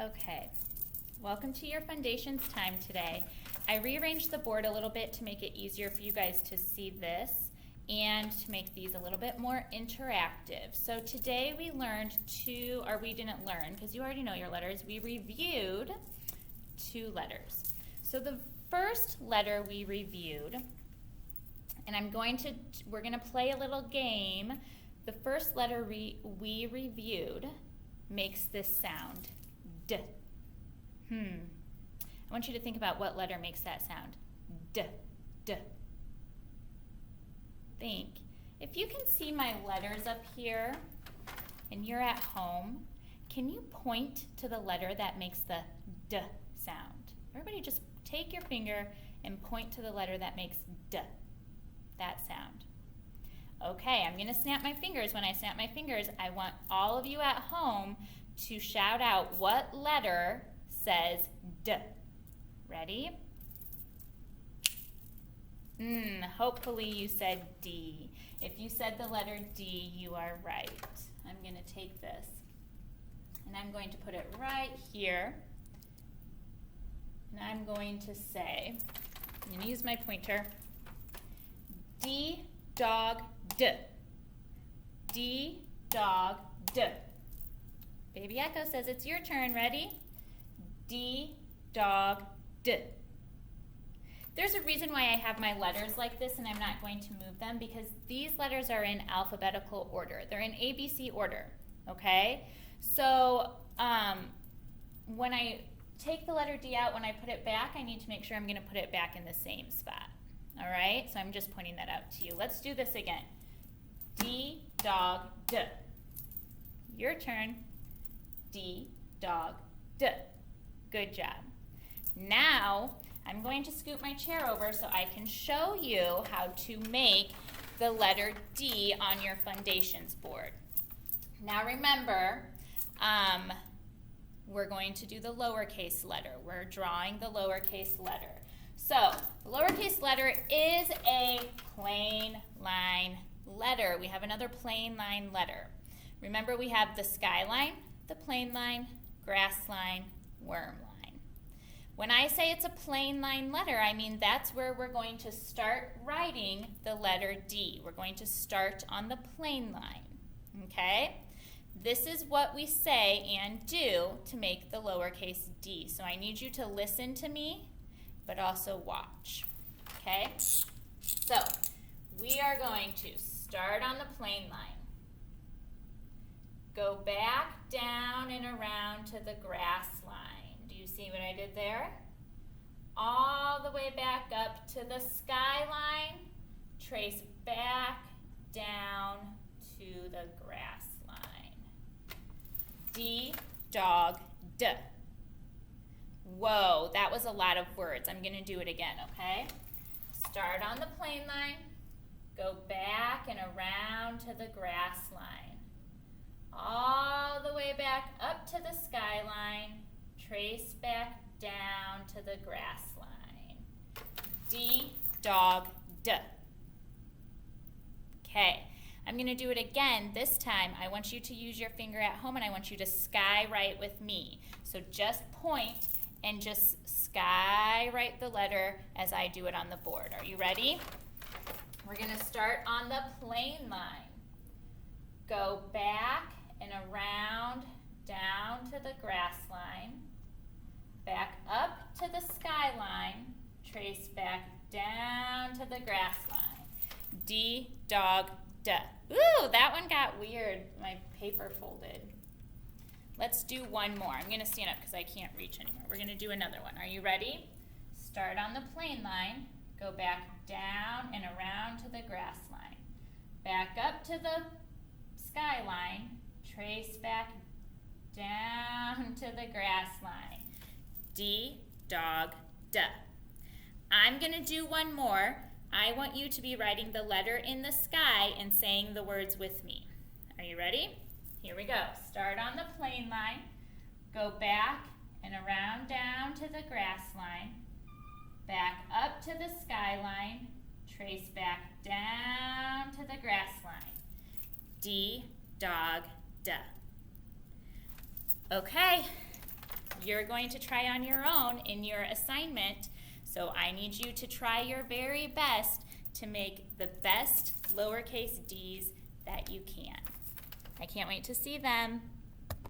Okay, welcome to your Foundations time today. I rearranged the board a little bit to make it easier for you guys to see this and to make these a little bit more interactive. So today we learned we didn't learn because you already know your letters, we reviewed 2 letters. So the first letter we reviewed, and we're going to play a little game. The first letter we reviewed makes this sound, D. I want you to think about what letter makes that sound, D, D. Think. If you can see my letters up here and you're at home, can you point to the letter that makes the D sound? Everybody just take your finger and point to the letter that makes D, that sound. Okay, I'm going to snap my fingers. When I snap my fingers, I want all of you at home to shout out what letter says D. Ready? Hopefully you said D. If you said the letter D, you are right. I'm going to take this and I'm going to put it right here. And I'm going to say, I'm going to use my pointer, D, dog, D. D, dog, D. Baby Echo says it's your turn. Ready? D, dog, D. There's a reason why I have my letters like this and I'm not going to move them, because these letters are in alphabetical order. They're in ABC order, okay? So when I take the letter D out, when I put it back, I need to make sure I'm going to put it back in the same spot. All right? So I'm just pointing that out to you. Let's do this again. D, dog, D. Your turn. D, dog, D. Good job. Now, I'm going to scoot my chair over so I can show you how to make the letter D on your Foundations board. Now remember, we're going to do the lowercase letter. We're drawing the lowercase letter. So, the lowercase letter is a plain line letter. We have another plain line letter. Remember, we have the skyline, the plain line, grass line, worm line. When I say it's a plain line letter, I mean that's where we're going to start writing the letter D. We're going to start on the plain line, okay? This is what we say and do to make the lowercase d. So I need you to listen to me, but also watch, okay? So we are going to start on the plain line. Go back, down, and around to the grass line. Do you see what I did there? All the way back up to the skyline. Trace back down to the grass line. D, dog, D. Whoa, that was a lot of words. I'm going to do it again, okay? Start on the plain line. Go back and around to the grass line. All the way back up to the skyline, trace back down to the grass line. D, dog, D. Okay, I'm going to do it again. This time, I want you to use your finger at home and I want you to skywrite with me. So just point and just skywrite the letter as I do it on the board. Are you ready? We're going to start on the plain line. Go back and around, down to the grass line, back up to the skyline, trace back down to the grass line. D, dog, D. Ooh, that one got weird. My paper folded. Let's do one more. I'm going to stand up because I can't reach anymore. We're going to do another one. Are you ready? Start on the plain line, go back down and around to the grass line, back up to the skyline, trace back down to the grass line. D, dog, D. I'm going to do one more. I want you to be writing the letter in the sky and saying the words with me. Are you ready? Here we go. Start on the plain line, go back and around down to the grass line, back up to the skyline, trace back down to the grass line. D, dog, D. Okay, you're going to try on your own in your assignment. So I need you to try your very best to make the best lowercase d's that you can. I can't wait to see them.